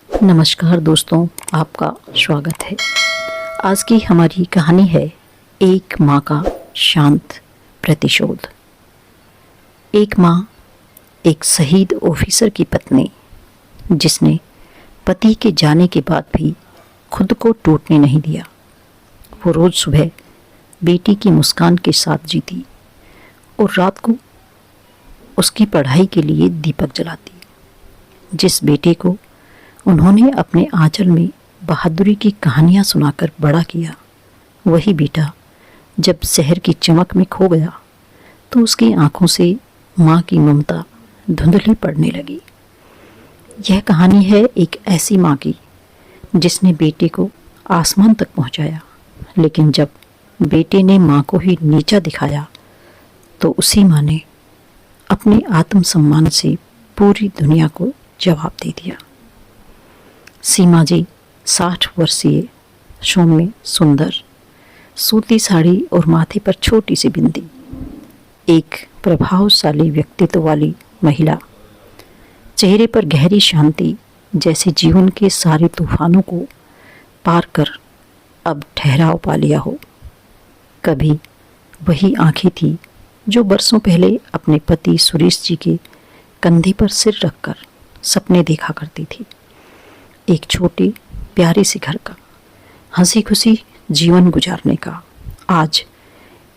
नमस्कार दोस्तों, आपका स्वागत है। आज की हमारी कहानी है एक माँ का शांत प्रतिशोध। एक माँ, एक शहीद ऑफिसर की पत्नी, जिसने पति के जाने के बाद भी खुद को टूटने नहीं दिया। वो रोज़ सुबह बेटी की मुस्कान के साथ जीती और रात को उसकी पढ़ाई के लिए दीपक जलाती। जिस बेटे को उन्होंने अपने आंचल में बहादुरी की कहानियां सुनाकर बड़ा किया, वही बेटा जब शहर की चमक में खो गया तो उसकी आंखों से माँ की ममता धुंधली पड़ने लगी। यह कहानी है एक ऐसी माँ की जिसने बेटे को आसमान तक पहुँचाया, लेकिन जब बेटे ने माँ को ही नीचा दिखाया तो उसी माँ ने अपने आत्मसम्मान से पूरी दुनिया को जवाब दे दिया। सीमा जी 60 वर्षीय, सौम्य, सुंदर, सूती साड़ी और माथे पर छोटी सी बिंदी, एक प्रभावशाली व्यक्तित्व वाली महिला। चेहरे पर गहरी शांति, जैसे जीवन के सारे तूफानों को पार कर अब ठहराव पा लिया हो। कभी वही आंखें थी जो बरसों पहले अपने पति सुरेश जी के कंधे पर सिर रखकर सपने देखा करती थी। एक छोटे प्यारे से घर का, हंसी खुशी जीवन गुजारने का। आज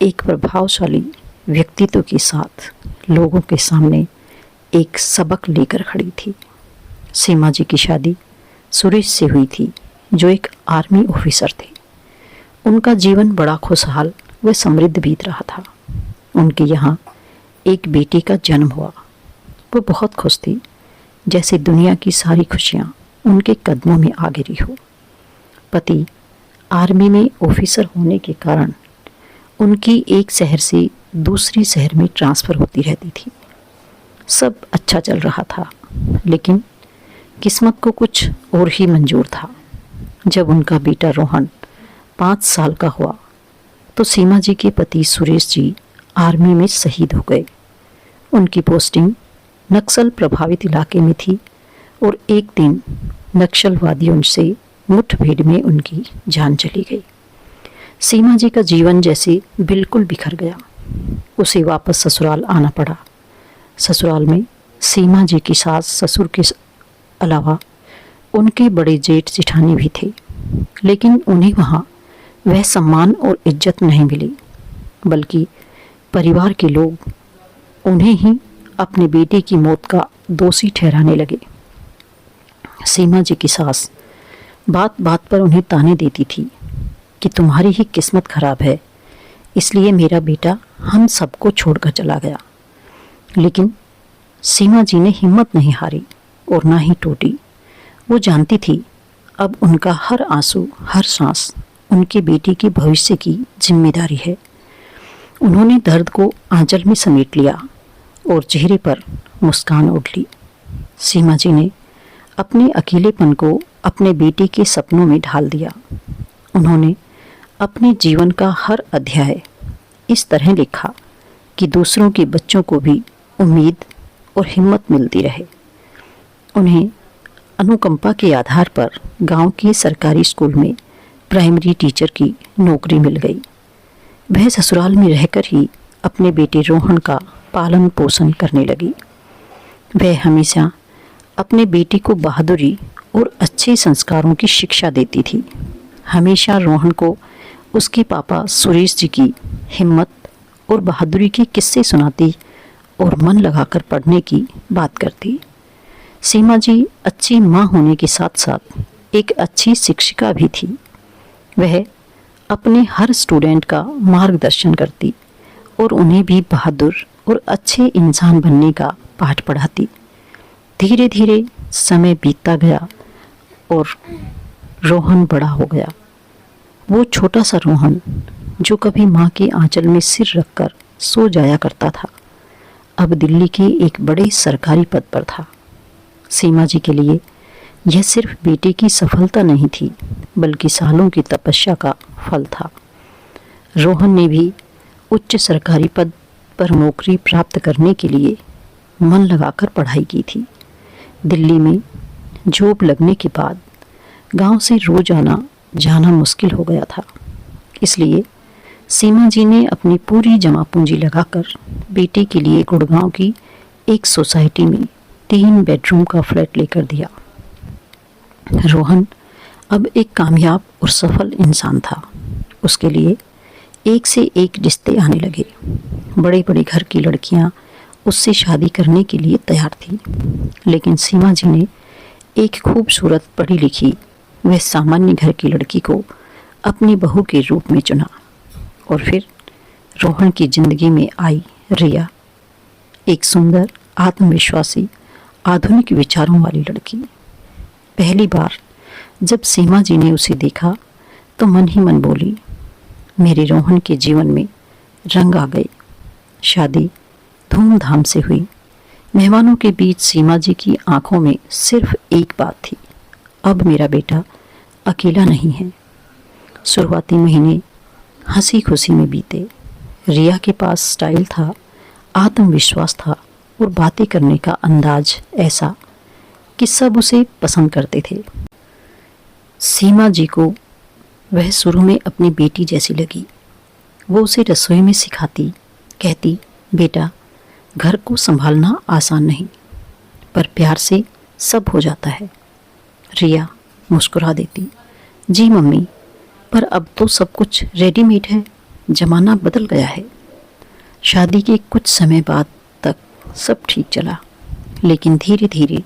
एक प्रभावशाली व्यक्तित्व के साथ लोगों के सामने एक सबक लेकर खड़ी थी। सीमा जी की शादी सुरेश से हुई थी, जो एक आर्मी ऑफिसर थे। उनका जीवन बड़ा खुशहाल व समृद्ध बीत रहा था। उनके यहाँ एक बेटे का जन्म हुआ। वो बहुत खुश थी, जैसे दुनिया की सारी खुशियाँ उनके कदमों में आ गिरी हो। पति आर्मी में ऑफिसर होने के कारण उनकी एक शहर से दूसरी शहर में ट्रांसफ़र होती रहती थी। सब अच्छा चल रहा था, लेकिन किस्मत को कुछ और ही मंजूर था। जब उनका बेटा रोहन 5 साल का हुआ तो सीमा जी के पति सुरेश जी आर्मी में शहीद हो गए। उनकी पोस्टिंग नक्सल प्रभावित इलाके में थी और एक दिन नक्सलवादियों से मुठभेड़ में उनकी जान चली गई। सीमा जी का जीवन जैसे बिल्कुल बिखर गया। उसे वापस ससुराल आना पड़ा। ससुराल में सीमा जी की सास ससुर के अलावा उनके बड़े जेठ जेठानी भी थे, लेकिन उन्हें वहाँ वह सम्मान और इज्जत नहीं मिली, बल्कि परिवार के लोग उन्हें ही अपने बेटे की मौत का दोषी ठहराने लगे। सीमा जी की सास बात बात पर उन्हें ताने देती थी कि तुम्हारी ही किस्मत खराब है, इसलिए मेरा बेटा हम सबको छोड़कर चला गया। लेकिन सीमा जी ने हिम्मत नहीं हारी और ना ही टूटी। वो जानती थी अब उनका हर आंसू, हर सांस उनके बेटे के भविष्य की जिम्मेदारी है। उन्होंने दर्द को आंचल में समेट लिया और चेहरे पर मुस्कान ओढ़ ली। सीमा जी ने अपने अकेलेपन को अपने बेटे के सपनों में ढाल दिया। उन्होंने अपने जीवन का हर अध्याय इस तरह लिखा कि दूसरों के बच्चों को भी उम्मीद और हिम्मत मिलती रहे। उन्हें अनुकंपा के आधार पर गांव के सरकारी स्कूल में प्राइमरी टीचर की नौकरी मिल गई। वह ससुराल में रहकर ही अपने बेटे रोहन का पालन पोषण करने लगी। वह हमेशा अपने बेटे को बहादुरी और अच्छे संस्कारों की शिक्षा देती थी। हमेशा रोहन को उसके पापा सुरेश जी की हिम्मत और बहादुरी के किस्से सुनाती और मन लगाकर पढ़ने की बात करती। सीमा जी अच्छी माँ होने के साथ साथ एक अच्छी शिक्षिका भी थी। वह अपने हर स्टूडेंट का मार्गदर्शन करती और उन्हें भी बहादुर और अच्छे इंसान बनने का पाठ पढ़ाती। धीरे धीरे समय बीतता गया और रोहन बड़ा हो गया। वो छोटा सा रोहन जो कभी माँ के आंचल में सिर रखकर सो जाया करता था, अब दिल्ली के एक बड़े सरकारी पद पर था। सीमा जी के लिए यह सिर्फ बेटे की सफलता नहीं थी, बल्कि सालों की तपस्या का फल था। रोहन ने भी उच्च सरकारी पद पर नौकरी प्राप्त करने के लिए मन लगाकर पढ़ाई की थी। दिल्ली में जॉब लगने के बाद गांव से रोज आना जाना मुश्किल हो गया था। इसलिए सीमा जी ने अपनी पूरी जमा पूंजी लगाकर बेटे के लिए गुड़गांव की एक सोसाइटी में 3 बेडरूम का फ्लैट लेकर दिया। रोहन अब एक कामयाब और सफल इंसान था। उसके लिए एक से एक रिश्ते आने लगे। बड़े बड़े घर की लड़कियां उससे शादी करने के लिए तैयार थी, लेकिन सीमा जी ने एक खूबसूरत पढ़ी लिखी वह सामान्य घर की लड़की को अपनी बहू के रूप में चुना। और फिर रोहन की जिंदगी में आई रिया, एक सुंदर, आत्मविश्वासी, आधुनिक विचारों वाली लड़की। पहली बार जब सीमा जी ने उसे देखा तो मन ही मन बोली, मेरे रोहन के जीवन में रंग आ गए। शादी धूमधाम से हुई। मेहमानों के बीच सीमा जी की आंखों में सिर्फ एक बात थी, अब मेरा बेटा अकेला नहीं है। शुरुआती महीने हंसी खुशी में बीते। रिया के पास स्टाइल था, आत्मविश्वास था और बातें करने का अंदाज ऐसा कि सब उसे पसंद करते थे। सीमा जी को वह शुरू में अपनी बेटी जैसी लगी। वो उसे रसोई में सिखाती, कहती, बेटा घर को संभालना आसान नहीं, पर प्यार से सब हो जाता है। रिया मुस्कुरा देती, जी मम्मी, पर अब तो सब कुछ रेडीमेड है, जमाना बदल गया है। शादी के कुछ समय बाद तक सब ठीक चला, लेकिन धीरे धीरे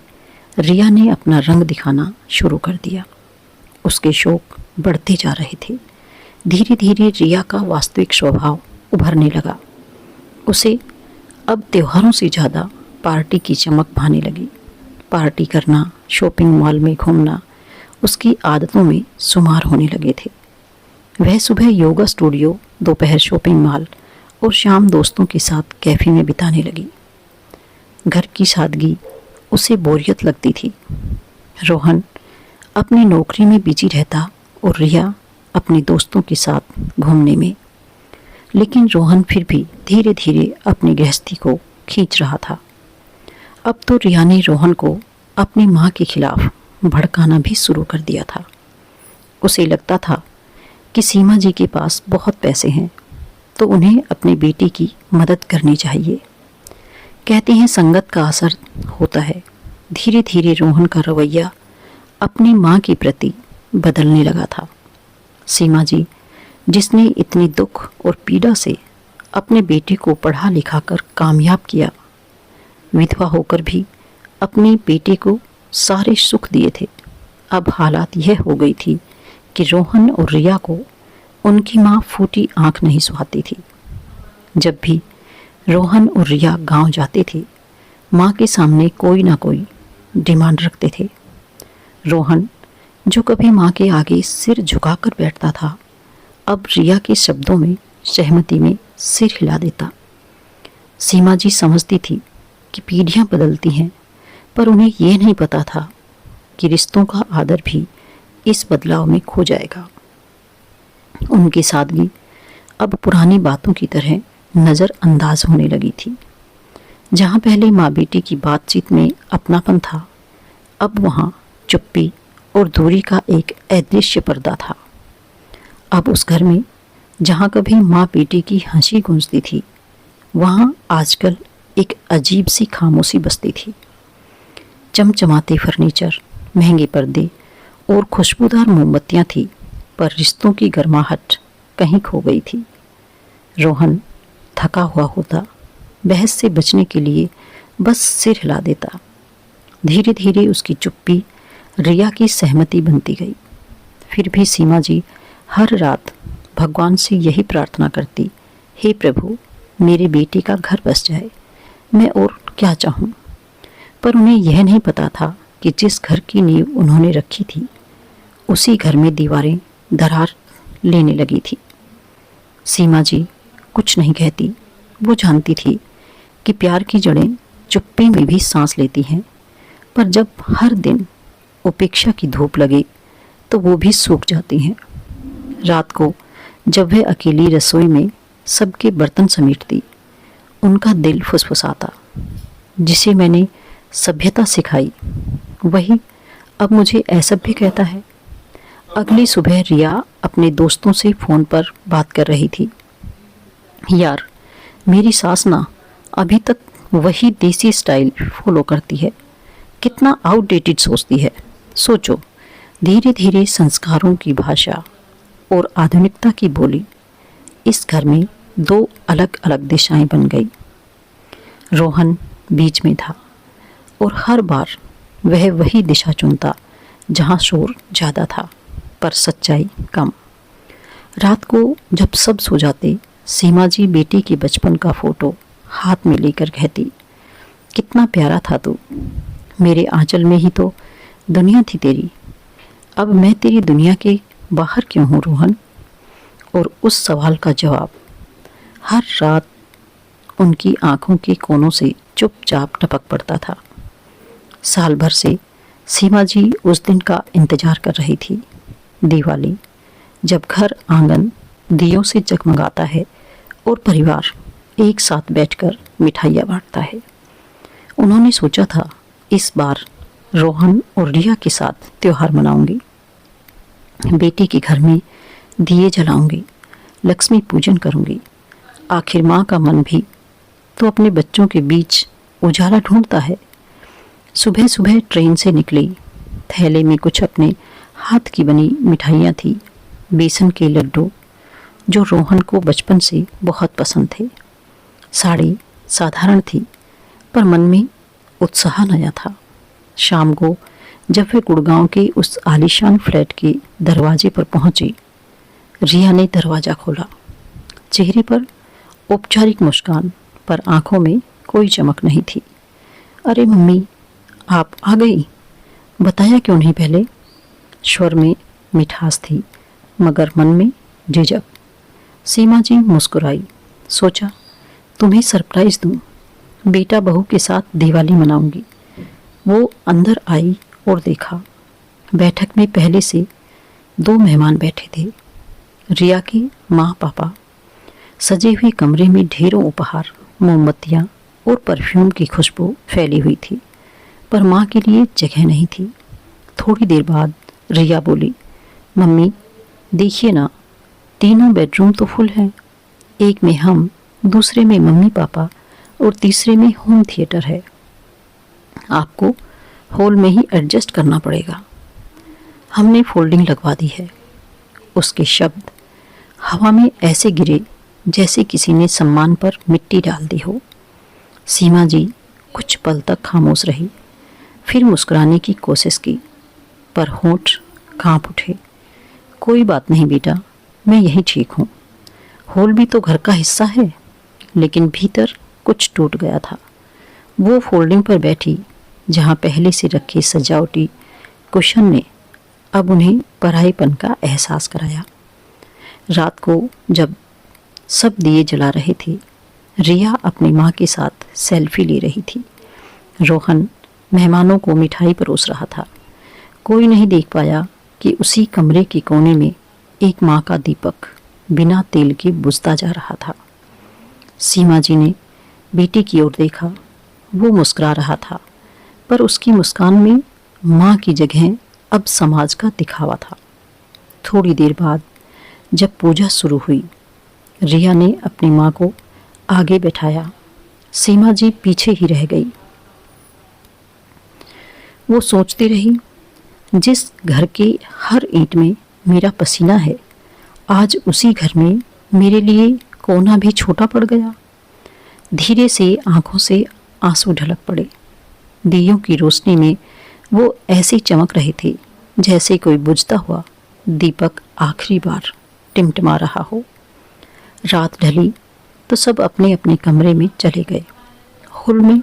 रिया ने अपना रंग दिखाना शुरू कर दिया। उसके शौक बढ़ते जा रहे थे। धीरे धीरे रिया का वास्तविक स्वभाव उभरने लगा। उसे अब त्योहारों से ज़्यादा पार्टी की चमक भाने लगी। पार्टी करना, शॉपिंग मॉल में घूमना उसकी आदतों में शुमार होने लगे थे। वह सुबह योगा स्टूडियो, दोपहर शॉपिंग मॉल और शाम दोस्तों के साथ कैफे में बिताने लगी। घर की सादगी उसे बोरियत लगती थी। रोहन अपनी नौकरी में बिजी रहता और रिया अपने दोस्तों के साथ घूमने में। लेकिन रोहन फिर भी धीरे धीरे अपनी गृहस्थी को खींच रहा था। अब तो रिया ने रोहन को अपनी माँ के खिलाफ भड़काना भी शुरू कर दिया था। उसे लगता था कि सीमा जी के पास बहुत पैसे हैं, तो उन्हें अपनी बेटी की मदद करनी चाहिए। कहते हैं संगत का असर होता है। धीरे धीरे रोहन का रवैया अपनी माँ के प्रति बदलने लगा था। सीमा जी, जिसने इतनी दुख और पीड़ा से अपने बेटे को पढ़ा लिखा कर कामयाब किया, विधवा होकर भी अपने बेटे को सारे सुख दिए थे, अब हालात यह हो गई थी कि रोहन और रिया को उनकी माँ फूटी आंख नहीं सुहाती थी। जब भी रोहन और रिया गांव जाते थे, माँ के सामने कोई ना कोई डिमांड रखते थे। रोहन, जो कभी माँ के आगे सिर झुकाकर बैठता था, अब रिया के शब्दों में सहमति में सिर हिला देता। सीमा जी समझती थी कि पीढ़ियाँ बदलती हैं, पर उन्हें यह नहीं पता था कि रिश्तों का आदर भी इस बदलाव में खो जाएगा। उनकी सादगी अब पुरानी बातों की तरह नज़रअंदाज होने लगी थी। जहाँ पहले माँ बेटी की बातचीत में अपनापन था, अब वहाँ चुप्पी और दूरी का एक अदृश्य पर्दा था। अब उस घर में जहाँ कभी माँ बेटी की हंसी गूंजती थी, वहाँ आजकल एक अजीब सी खामोशी बसती थी। चमचमाते फर्नीचर, महंगे पर्दे और खुशबूदार मोमबत्तियाँ थी, पर रिश्तों की गर्माहट कहीं खो गई थी। रोहन थका हुआ होता, बहस से बचने के लिए बस सिर हिला देता। धीरे धीरे उसकी चुप्पी रिया की सहमति बनती गई। फिर भी सीमा जी हर रात भगवान से यही प्रार्थना करती, हे प्रभु, मेरे बेटे का घर बस जाए, मैं और क्या चाहूँ। पर उन्हें यह नहीं पता था कि जिस घर की नींव उन्होंने रखी थी, उसी घर में दीवारें दरार लेने लगी थी। सीमा जी कुछ नहीं कहती। वो जानती थी कि प्यार की जड़ें चुप्पी में भी सांस लेती हैं, पर जब हर दिन उपेक्षा की धूप लगे तो वो भी सूख जाती हैं। रात को जब वह अकेली रसोई में सबके बर्तन समेटती, उनका दिल फुसफुसाता। जिसे मैंने सभ्यता सिखाई, वही अब मुझे ऐसा भी कहता है। अगली सुबह रिया अपने दोस्तों से फ़ोन पर बात कर रही थी। यार, मेरी सास ना अभी तक वही देसी स्टाइल फॉलो करती है, कितना आउटडेटेड सोचती है। सोचो, धीरे धीरे संस्कारों की भाषा और आधुनिकता की बोली इस घर में दो अलग अलग दिशाएं बन गई। रोहन बीच में था और हर बार वह वही दिशा चुनता जहां शोर ज़्यादा था पर सच्चाई कम। रात को जब सब सो जाते, सीमा जी बेटी के बचपन का फोटो हाथ में लेकर कहती, कितना प्यारा था तू, मेरे आंचल में ही तो दुनिया थी तेरी, अब मैं तेरी दुनिया के बाहर क्यों हूँ रोहन। और उस सवाल का जवाब हर रात उनकी आंखों के कोनों से चुपचाप टपक पड़ता था। साल भर से सीमा जी उस दिन का इंतजार कर रही थी, दिवाली, जब घर आंगन दियों से जगमगाता है और परिवार एक साथ बैठकर मिठाइयाँ बांटता है। उन्होंने सोचा था इस बार रोहन और रिया के साथ त्योहार मनाऊंगी, बेटी के घर में दिए जलाऊंगी, लक्ष्मी पूजन करूंगी। आखिर माँ का मन भी तो अपने बच्चों के बीच उजाला ढूंढता है। सुबह सुबह ट्रेन से निकली, थैले में कुछ अपने हाथ की बनी मिठाइयाँ थी, बेसन के लड्डू जो रोहन को बचपन से बहुत पसंद थे। साड़ी साधारण थी पर मन में उत्साह नया था। शाम को जब वे गुड़गांव के उस आलीशान फ्लैट के दरवाजे पर पहुंची, रिया ने दरवाज़ा खोला। चेहरे पर औपचारिक मुस्कान पर आंखों में कोई चमक नहीं थी। अरे मम्मी, आप आ गई, बताया क्यों नहीं पहले। स्वर में मिठास थी मगर मन में झिझक। सीमा जी मुस्कुराई, सोचा तुम्हें सरप्राइज दूं, बेटा बहू के साथ दिवाली मनाऊंगी। वो अंदर आई और देखा, बैठक में पहले से दो मेहमान बैठे थे, रिया के माँ पापा। सजे हुए कमरे में ढेरों उपहार, मोमबत्तियाँ और परफ्यूम की खुशबू फैली हुई थी, पर माँ के लिए जगह नहीं थी। थोड़ी देर बाद रिया बोली, मम्मी देखिए ना, तीनों बेडरूम तो फुल हैं, एक में हम, दूसरे में मम्मी पापा और तीसरे में होम थिएटर है। आपको हॉल में ही एडजस्ट करना पड़ेगा, हमने फोल्डिंग लगवा दी है। उसके शब्द हवा में ऐसे गिरे जैसे किसी ने सम्मान पर मिट्टी डाल दी हो। सीमा जी कुछ पल तक खामोश रही, फिर मुस्कुराने की कोशिश की पर होंठ कांप उठे। कोई बात नहीं बेटा, मैं यही ठीक हूँ, हॉल भी तो घर का हिस्सा है। लेकिन भीतर कुछ टूट गया था। वो फोल्डिंग पर बैठी जहाँ पहले से रखे सजावटी कुशन ने अब उन्हें पराईपन का एहसास कराया। रात को जब सब दिए जला रहे थे, रिया अपनी माँ के साथ सेल्फी ले रही थी। रोहन मेहमानों को मिठाई परोस रहा था। कोई नहीं देख पाया कि उसी कमरे के कोने में एक माँ का दीपक बिना तेल के बुझता जा रहा था। सीमा जी ने बेटी की ओर देखा, वो मुस्कुरा रहा था पर उसकी मुस्कान में माँ की जगह अब समाज का दिखावा था। थोड़ी देर बाद जब पूजा शुरू हुई, रिया ने अपनी माँ को आगे बैठाया, सीमा जी पीछे ही रह गई। वो सोचती रही, जिस घर के हर ईंट में मेरा पसीना है, आज उसी घर में मेरे लिए कोना भी छोटा पड़ गया। धीरे से आंखों से आंसू ढलक पड़े। दियों की रोशनी में वो ऐसे चमक रहे थे जैसे कोई बुझता हुआ दीपक आखिरी बार टिमटिमा रहा हो। रात ढली तो सब अपने अपने कमरे में चले गए। हॉल में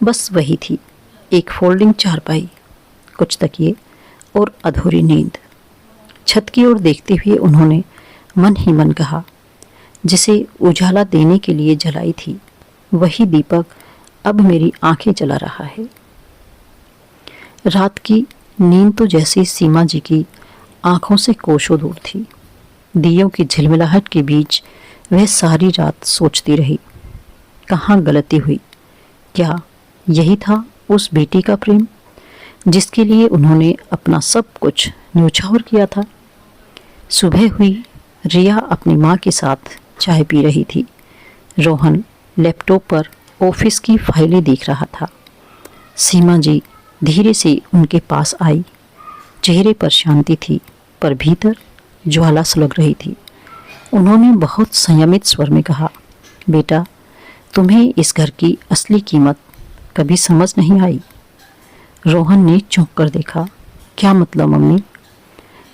बस वही थी, एक फोल्डिंग चारपाई, कुछ तकिए और अधूरी नींद। छत की ओर देखते हुए उन्होंने मन ही मन कहा, जिसे उजाला देने के लिए जलाई थी वही दीपक अब मेरी आंखें जला रहा है। रात की नींद तो जैसे सीमा जी की आंखों से कोसों दूर थी। दियों की झिलमिलाहट के बीच वह सारी रात सोचती रही, कहाँ गलती हुई, क्या यही था उस बेटी का प्रेम जिसके लिए उन्होंने अपना सब कुछ न्यौछावर किया था। सुबह हुई, रिया अपनी माँ के साथ चाय पी रही थी। रोहन लैपटॉप पर ऑफिस की फाइलें देख रहा था। सीमा जी धीरे से उनके पास आई। चेहरे पर शांति थी, पर भीतर ज्वाला सुलग रही थी। उन्होंने बहुत संयमित स्वर में कहा, बेटा, तुम्हें इस घर की असली कीमत कभी समझ नहीं आई। रोहन ने चौंक कर देखा। क्या मतलब मम्मी?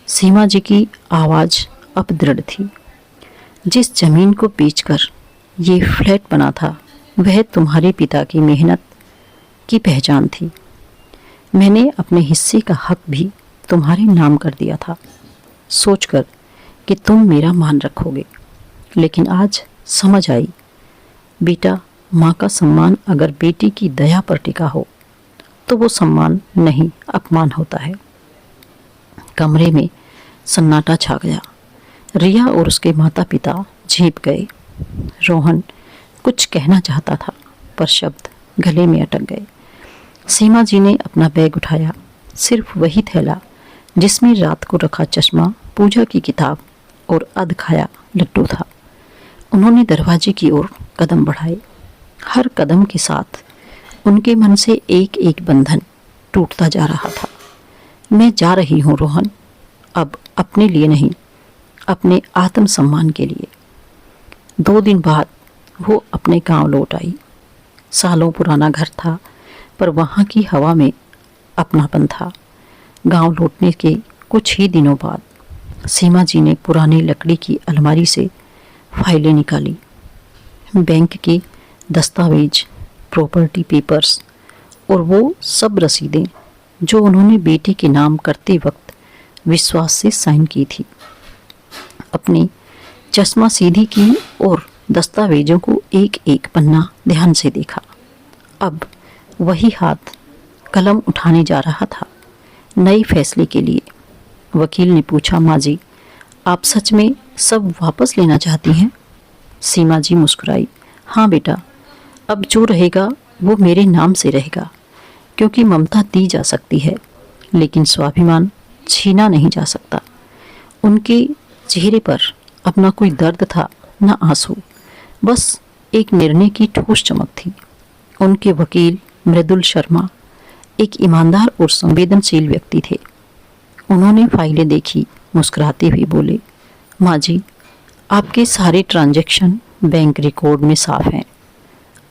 सीमा जी की आवाज़ अब दृढ़ थी। जिस जमीन को बेचकर ये फ्लैट बना था, वह तुम्हारे पिता की मेहनत की पहचान थी। मैंने अपने हिस्से का हक भी तुम्हारे नाम कर दिया था, सोचकर कि तुम मेरा मान रखोगे। लेकिन आज समझ आई, बेटा, माँ का सम्मान अगर बेटी की दया पर टिका हो तो वो सम्मान नहीं, अपमान होता है। कमरे में सन्नाटा छा गया। रिया और उसके माता पिता झेप गए। रोहन कुछ कहना चाहता था, पर शब्द गले में अटक गए। सीमा जी ने अपना बैग उठाया। सिर्फ वही थैला जिसमें रात को रखा चश्मा, पूजा की किताब और अध खाया लड्डू था। उन्होंने दरवाजे की ओर कदम बढ़ाए। हर कदम के साथ उनके मन से एक एक बंधन टूटता जा रहा था। मैं जा रही हूँ रोहन, अब अपने लिए नहीं, अपने आत्मसम्मान के लिए। 2 दिन बाद वो अपने गांव लौट आई। सालों पुराना घर था, पर वहाँ की हवा में अपनापन था। गांव लौटने के कुछ ही दिनों बाद सीमा जी ने पुरानी लकड़ी की अलमारी से फाइलें निकाली। बैंक के दस्तावेज, प्रॉपर्टी पेपर्स और वो सब रसीदें जो उन्होंने बेटी के नाम करते वक्त विश्वास से साइन की थी। अपनी चश्मा सीधी की और दस्तावेजों को एक एक पन्ना ध्यान से देखा। अब वही हाथ कलम उठाने जा रहा था नए फैसले के लिए। वकील ने पूछा, माँ जी, आप सच में सब वापस लेना चाहती हैं? सीमा जी मुस्कुराई। हाँ बेटा, अब जो रहेगा वो मेरे नाम से रहेगा, क्योंकि ममता दी जा सकती है, लेकिन स्वाभिमान छीना नहीं जा सकता। उनके चेहरे पर अब ना कोई दर्द था, ना आंसू, बस एक निर्णय की ठोस चमक थी। उनके वकील मृदुल शर्मा एक ईमानदार और संवेदनशील व्यक्ति थे। उन्होंने फाइलें देखी, मुस्कुराते हुए बोले, माँ जी, आपके सारे ट्रांजैक्शन बैंक रिकॉर्ड में साफ हैं।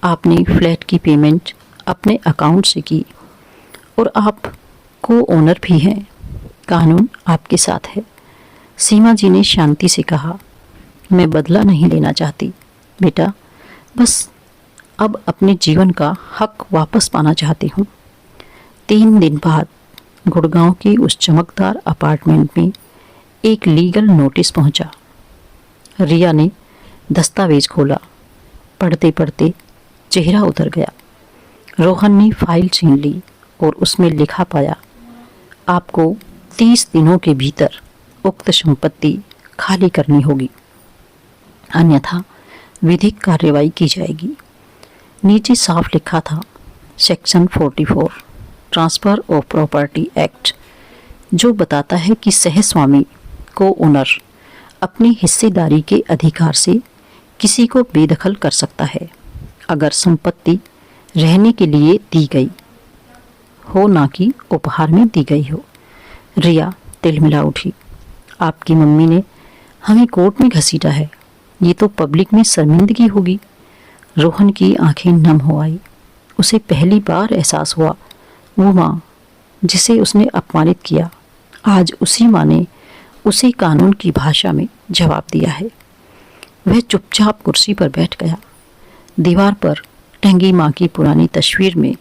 आपने फ्लैट की पेमेंट अपने अकाउंट से की और आप को ओनर भी हैं। कानून आपके साथ है। सीमा जी ने शांति से कहा, मैं बदला नहीं लेना चाहती बेटा, बस अब अपने जीवन का हक वापस पाना चाहती हूँ। 3 दिन बाद गुड़गांव की उस चमकदार अपार्टमेंट में एक लीगल नोटिस पहुंचा। रिया ने दस्तावेज खोला। पढ़ते पढ़ते चेहरा उतर गया। रोहन ने फाइल छीन ली और उसमें लिखा पाया, आपको 30 दिनों के भीतर उक्त संपत्ति खाली करनी होगी, अन्यथा विधिक कार्रवाई की जाएगी। नीचे साफ लिखा था, section 44 transfer of property act, जो बताता है कि सहस्वामी को ओनर अपनी हिस्सेदारी के अधिकार से किसी को बेदखल कर सकता है, अगर संपत्ति रहने के लिए दी गई हो, ना कि उपहार में दी गई हो। रिया तिलमिला उठी। आपकी मम्मी ने हमें कोर्ट में घसीटा है, ये तो पब्लिक में शर्मिंदगी होगी। रोहन की आंखें नम हो आई। उसे पहली बार एहसास हुआ, वो माँ जिसे उसने अपमानित किया, आज उसी माँ ने उसे कानून की भाषा में जवाब दिया है। वह चुपचाप कुर्सी पर बैठ गया। दीवार पर टंगी माँ की पुरानी तस्वीर में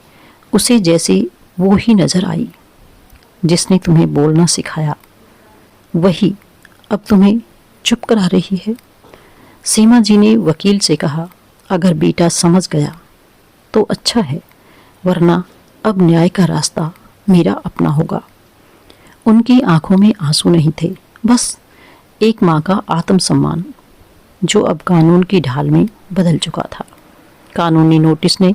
उसे जैसे वो ही नजर आई जिसने तुम्हें बोलना सिखाया, वही अब तुम्हें चुप करा रही है। सीमा जी ने वकील से कहा, अगर बेटा समझ गया तो अच्छा है, वरना अब न्याय का रास्ता मेरा अपना होगा। उनकी आंखों में आंसू नहीं थे, बस एक माँ का आत्मसम्मान जो अब कानून की ढाल में बदल चुका था। कानूनी नोटिस ने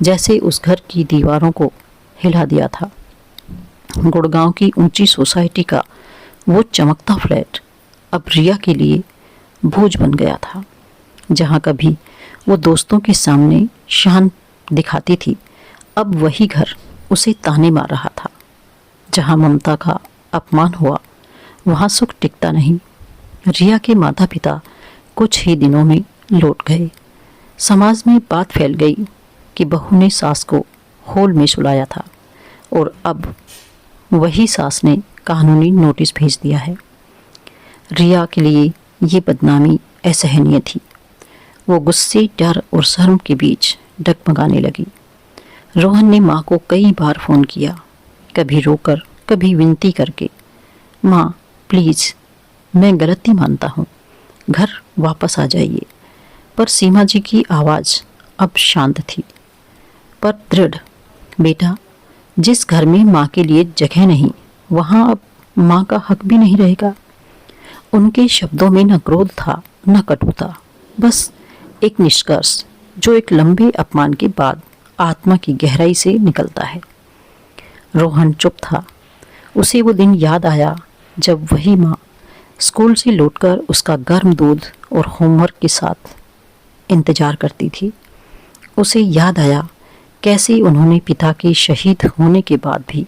जैसे उस घर की दीवारों को हिला दिया था। गुड़गांव की ऊंची सोसाइटी का वो चमकता फ्लैट अब रिया के लिए बोझ बन गया था। जहाँ कभी वो दोस्तों के सामने शान दिखाती थी, अब वही घर उसे ताने मार रहा था। जहाँ ममता का अपमान हुआ, वहाँ सुख टिकता नहीं। रिया के माता पिता कुछ ही दिनों में लौट गए। समाज में बात फैल गई कि बहू ने सास को होल में सुलाया था और अब वही सास ने कानूनी नोटिस भेज दिया है। रिया के लिए ये बदनामी असहनीय थी। वो गुस्से, डर और शर्म के बीच डगमगाने लगी। रोहन ने माँ को कई बार फ़ोन किया, कभी रोकर, कभी विनती करके, माँ प्लीज़ मैं गलती मानता हूँ, घर वापस आ जाइए। पर सीमा जी की आवाज़ अब शांत थी पर दृढ़। बेटा, जिस घर में माँ के लिए जगह नहीं, वहाँ अब माँ का हक भी नहीं रहेगा। उनके शब्दों में न क्रोध था न कटुता, बस एक निष्कर्ष जो एक लंबे अपमान के बाद आत्मा की गहराई से निकलता है। रोहन चुप था। उसे वो दिन याद आया जब वही माँ स्कूल से लौटकर उसका गर्म दूध और होमवर्क के साथ इंतजार करती थी। उसे याद आया कैसे उन्होंने पिता के शहीद होने के बाद भी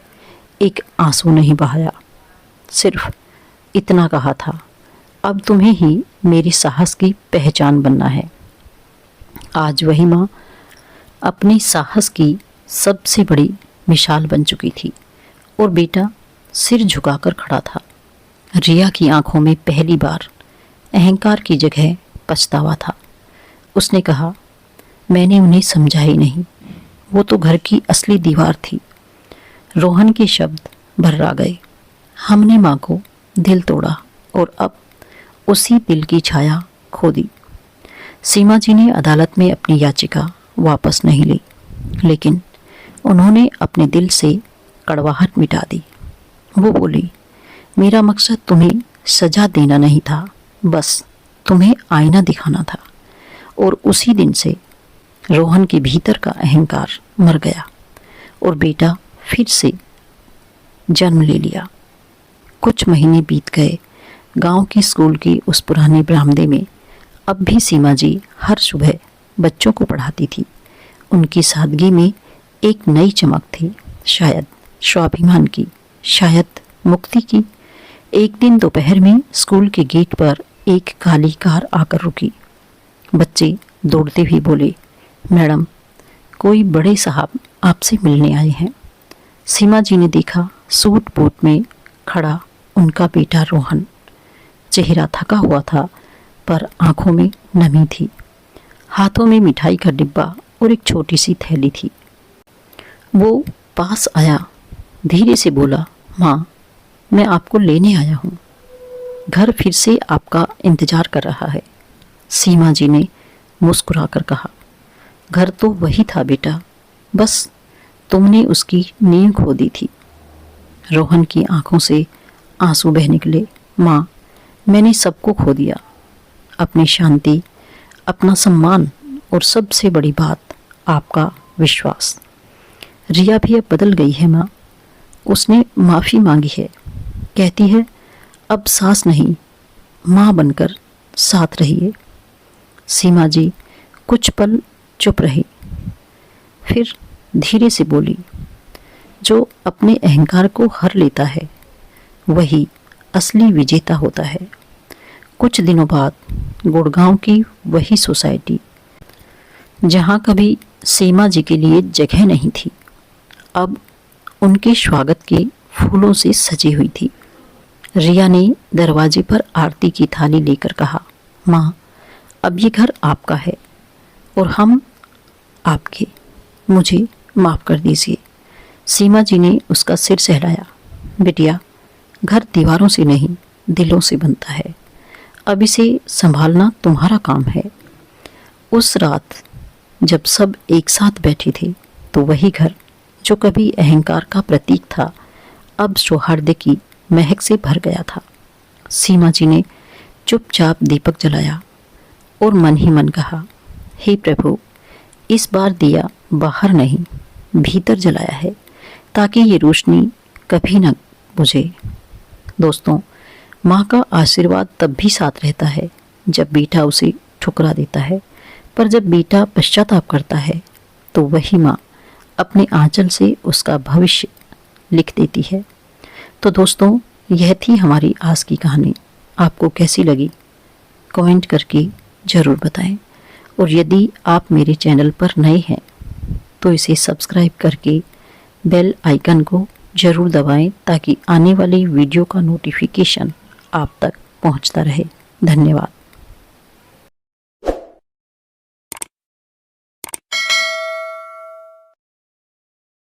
एक आंसू नहीं बहाया, सिर्फ इतना कहा था, अब तुम्हें ही मेरी साहस की पहचान बनना है। आज वही माँ अपने साहस की सबसे बड़ी मिसाल बन चुकी थी और बेटा सिर झुकाकर खड़ा था। रिया की आंखों में पहली बार अहंकार की जगह पछतावा था। उसने कहा, मैंने उन्हें समझा ही नहीं, वो तो घर की असली दीवार थी। रोहन के शब्द भर्रा गए। हमने माँ को दिल तोड़ा और अब उसी दिल की छाया खो दी। सीमा जी ने अदालत में अपनी याचिका वापस नहीं ली, लेकिन उन्होंने अपने दिल से कड़वाहट मिटा दी। वो बोली, मेरा मकसद तुम्हें सजा देना नहीं था, बस तुम्हें आईना दिखाना था। और उसी दिन से रोहन के भीतर का अहंकार मर गया और बेटा फिर से जन्म ले लिया। कुछ महीने बीत गए। गांव की स्कूल की उस पुराने बरामदे में अब भी सीमा जी हर सुबह बच्चों को पढ़ाती थी। उनकी सादगी में एक नई चमक थी, शायद स्वाभिमान की, शायद मुक्ति की। एक दिन दोपहर में स्कूल के गेट पर एक काली कार आकर रुकी। बच्चे दौड़ते हुए बोले, मैडम, कोई बड़े साहब आपसे मिलने आए हैं। सीमा जी ने देखा, सूट बूट में खड़ा उनका बेटा रोहन। चेहरा थका हुआ था पर आंखों में नमी थी। हाथों में मिठाई का डिब्बा और एक छोटी सी थैली थी। वो पास आया, धीरे से बोला, माँ, मैं आपको लेने आया हूँ। घर फिर से आपका इंतजार कर रहा है। सीमा जी ने मुस्कुराकर कहा, घर तो वही था बेटा, बस तुमने उसकी नींव खो दी थी। रोहन की आंखों से आंसू बह निकले। माँ, मैंने सबको खो दिया, अपनी शांति, अपना सम्मान और सबसे बड़ी बात आपका विश्वास। रिया भी अब बदल गई है माँ। उसने माफ़ी मांगी है, कहती है अब सास नहीं, माँ बनकर साथ रहिए। सीमा जी कुछ पल चुप रही, फिर धीरे से बोली, जो अपने अहंकार को हर लेता है वही असली विजेता होता है। कुछ दिनों बाद गुड़गांव की वही सोसाइटी जहाँ कभी सीमा जी के लिए जगह नहीं थी, अब उनके स्वागत के फूलों से सजी हुई थी। रिया ने दरवाजे पर आरती की थाली लेकर कहा, माँ, अब ये घर आपका है और हम आपके, मुझे माफ़ कर दीजिए। सीमा जी ने उसका सिर सहलाया। बिटिया, घर दीवारों से नहीं, दिलों से बनता है। अब इसे संभालना तुम्हारा काम है। उस रात जब सब एक साथ बैठे थे तो वही घर जो कभी अहंकार का प्रतीक था अब सौहार्द की महक से भर गया था। सीमा जी ने चुपचाप दीपक जलाया और मन ही मन कहा, हे प्रभु, इस बार दिया बाहर नहीं भीतर जलाया है, ताकि ये रोशनी कभी न बुझे। दोस्तों, माँ का आशीर्वाद तब भी साथ रहता है जब बेटा उसे ठुकरा देता है, पर जब बेटा पश्चाताप करता है तो वही माँ अपने आंचल से उसका भविष्य लिख देती है। तो दोस्तों, यह थी हमारी आज की कहानी। आपको कैसी लगी कमेंट करके ज़रूर बताएं, और यदि आप मेरे चैनल पर नए हैं तो इसे सब्सक्राइब करके बेल आइकन को ज़रूर दबाएं ताकि आने वाली वीडियो का नोटिफिकेशन आप तक पहुंचता रहे। धन्यवाद।